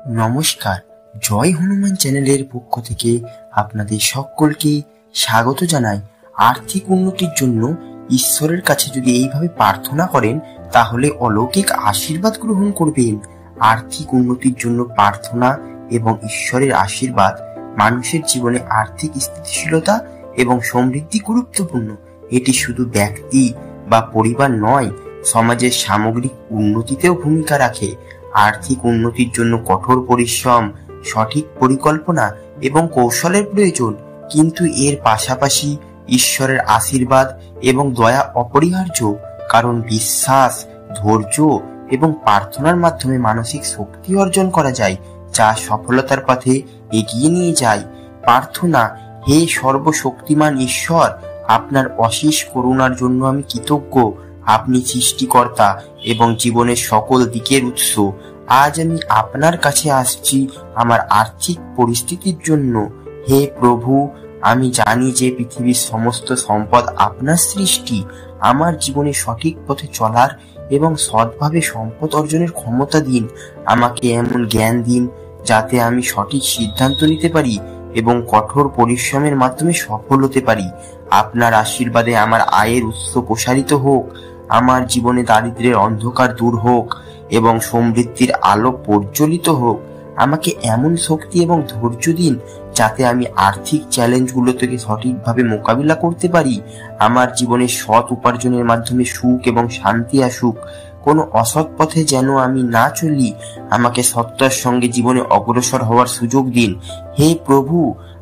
নমস্কার, জয় হনুমান চ্যানেলের পক্ষ থেকে আপনাদের সকলকে স্বাগত জানাই। আর্থিক উন্নতির জন্য ঈশ্বরের কাছে যদি এইভাবে প্রার্থনা করেন তাহলে অলৌকিক আশীর্বাদ গ্রহণ করবেন। আর্থিক উন্নতির জন্য প্রার্থনা এবং ঈশ্বরের আশীর্বাদ মানুষের জীবনে আর্থিক স্থিতিশীলতা এবং সমৃদ্ধি গুরুত্বপূর্ণ। এটি শুধু ব্যক্তি বা পরিবার নয়, সমাজের সামগ্রিক উন্নতিতেও ভূমিকা রাখে। আর্থিক উন্নতির জন্য কঠোর পরিশ্রম, সঠিক পরিকল্পনা এবং কৌশলের প্রয়োজন, কিন্তু এর পাশাপাশি ঈশ্বরের আশীর্বাদ এবং দয়া অপরিহার্য। কারণ বিশ্বাস, ধৈর্য এবং প্রার্থনার মাধ্যমে মানসিক শক্তি অর্জন করা যায়, যা সফলতার পথে এগিয়ে নিয়ে যায়। প্রার্থনা: হে সর্বশক্তিমান ঈশ্বর, আপনার অশেষ করুণার জন্য আমি কৃতজ্ঞ। আপনি সৃষ্টিকর্তা এবং জীবনের সকল দিকের উৎস। আজ আমি আপনার কাছে আসছি আমার আর্থিক পরিস্থিতির জন্য। হে প্রভু, আমি জানি যে পৃথিবীর সমস্ত সম্পদ আপনার সৃষ্টি। আমার জীবনে সঠিক পথে চলার এবং সৎভাবে সম্পদ অর্জনের ক্ষমতা দিন। আমাকে এমন জ্ঞান দিন যাতে আমি সঠিক সিদ্ধান্ত নিতে পারি এবং কঠোর পরিশ্রমের মাধ্যমে সফল হতে পারি। আপনার আশীর্বাদে আমার আয়ের উৎস প্রসারিত হোক, আমার জীবনে দারিদ্র্যের অন্ধকার দূর হোক এবং সমৃদ্ধির আলো প্রজ্বলিত হোক। আমাকে এমন শক্তি এবং ধৈর্য দিন যাতে আমি আর্থিক চ্যালেঞ্জগুলো থেকে সঠিকভাবে মোকাবিলা করতে পারি। আমার জীবনে সৎ উপার্জনের মাধ্যমে সুখ এবং শান্তি আসুক। কোনো অসৎ পথে যেন আমি না চলি। আমাকে সত্যের সঙ্গে জীবনে অগ্রসর হওয়ার সুযোগ দিন। হে প্রভু,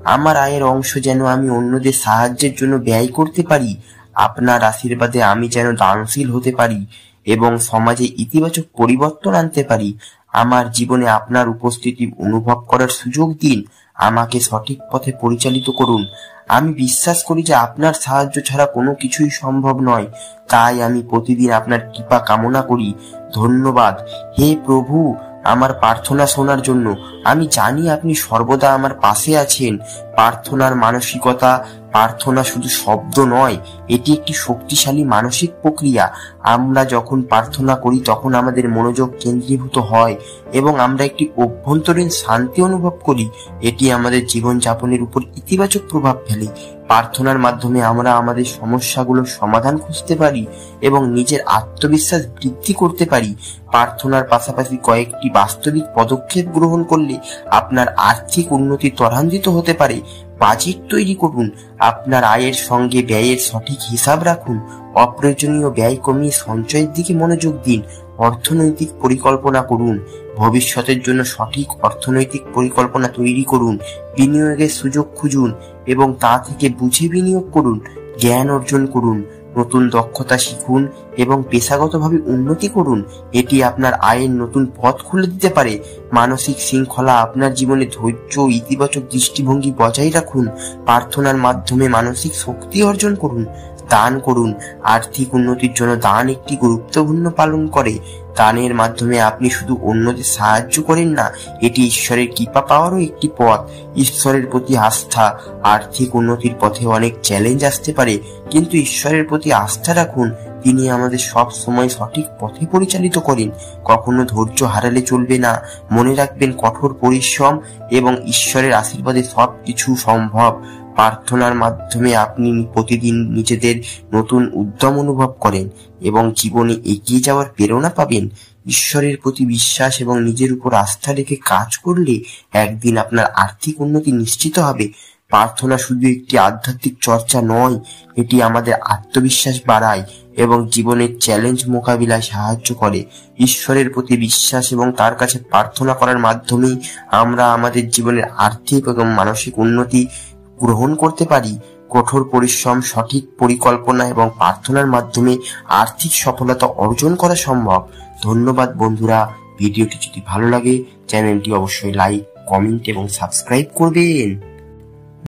আমার আয়ের অংশ যেন আমি অন্যদের সাহায্যের জন্য ব্যয় করতে পারি। আপনার আশীর্বাদে আমি যেন দানশীল হতে পারি এবং সমাজে ইতিবাচক পরিবর্তন আনতে পারি। আমার জীবনে আপনার উপস্থিতি অনুভব করার সুযোগ দিন। আমাকে সঠিক পথে পরিচালিত করুন। আমি বিশ্বাস করি যে আপনার সাহায্য ছাড়া কোনো কিছুই সম্ভব নয়, তাই আমি প্রতিদিন আপনার কৃপা কামনা করি। ধন্যবাদ হে প্রভু আমার প্রার্থনা শোনার জন্য। আমি জানি আপনি সর্বদা আমার পাশে আছেন। প্রার্থনার মানসিকতা: প্রার্থনা শুধু শব্দ নয়, এটি একটি শক্তিশালী মানসিক প্রক্রিয়া। আমরা যখন প্রার্থনা করি তখন আমাদের মনোযোগ কেন্দ্রীভূত হয় এবং আমরা একটি অভ্যন্তরীণ শান্তি অনুভব করি। এটি আমাদের জীবনযাপনের উপর ইতিবাচক প্রভাব ফেলে। প্রার্থনার মাধ্যমে আমরা আমাদের সমস্যাগুলোর সমাধান খুঁজতে পারি এবং নিজের আত্মবিশ্বাস বৃদ্ধি করতে পারি। প্রার্থনার পাশাপাশি কয়েকটি বাস্তবিক পদক্ষেপ গ্রহণ করলে আপনার আর্থিক উন্নতি ত্বরান্বিত হতে পারে। বাজেট তৈরি করুন। আপনার আয়ের সঙ্গে ব্যয়ের সঠিক হিসাব রাখুন। অপ্রয়োজনীয় ব্যয় কমিয়ে সঞ্চয়ের দিকে মনোযোগ দিন। অর্থনৈতিক পরিকল্পনা করুন। ভবিষ্যতের জন্য সঠিক অর্থনৈতিক পরিকল্পনা তৈরি করুন। বিনিয়োগের সুযোগ খুঁজুন এবং তা থেকে বুঝে বিনিয়োগ করুন। জ্ঞান অর্জন করুন, নতুন দক্ষতা শিখুন এবং পেশাগতভাবে উন্নতি করুন। এটি আপনার আয়ের নতুন পথ খুলে দিতে পারে। মানসিক শৃঙ্খলা: আপনার জীবনে ধৈর্য ও ইতিবাচক দৃষ্টিভঙ্গি বজায় রাখুন। প্রার্থনার মাধ্যমে মানসিক শক্তি অর্জন করুন। দান করুন। আর্থিক উন্নতির জন্য দান একটি গুরুত্বপূর্ণ পালন করে। দানের মাধ্যমে আপনি শুধু অন্যদের সাহায্য করেন না, এটি ঈশ্বরের কৃপা পাওয়ারও একটি পথ। ঈশ্বরের প্রতি আস্থা: আর্থিক উন্নতির পথে অনেক চ্যালেঞ্জ আসতে পারে, কিন্তু ঈশ্বরের প্রতি আস্থা রাখুন। তিনি আমাদের সব সময় সঠিক পথে পরিচালিত করেন। কখনো ধৈর্য হারালে চলবে না। মনে রাখবেন, কঠোর পরিশ্রম এবং ঈশ্বরের আশীর্বাদে সবকিছু সম্ভব। প্রার্থনার মাধ্যমে আপনি প্রতিদিন নিজেদের নতুন উদ্যম অনুভব করেন এবং জীবনে এগিয়ে যাওয়ার প্রেরণা পাবেন। ঈশ্বরের প্রতি বিশ্বাস এবং নিজের উপর আস্থা রেখে কাজ করলে একদিন আপনার আর্থিক উন্নতি নিশ্চিত হবে। প্রার্থনা শুধু একটি আধ্যাত্মিক চর্চা নয়, এটি আমাদের আত্মবিশ্বাস বাড়ায় এবং জীবনের চ্যালেঞ্জ মোকাবিলায় সাহায্য করে। ঈশ্বরের প্রতি বিশ্বাস এবং তার কাছে প্রার্থনা করার মাধ্যমেই আমরা আমাদের জীবনের আর্থিক এবং মানসিক উন্নতি গ্রহণ করতে পারি। কঠোর পরিশ্রম, সঠিক পরিকল্পনা এবং প্রার্থনার মাধ্যমে আর্থিক সফলতা অর্জন করা সম্ভব। ধন্যবাদ বন্ধুরা। ভিডিওটি যদি ভালো লাগে চ্যানেলটি অবশ্যই লাইক, কমেন্ট এবং সাবস্ক্রাইব করবেন।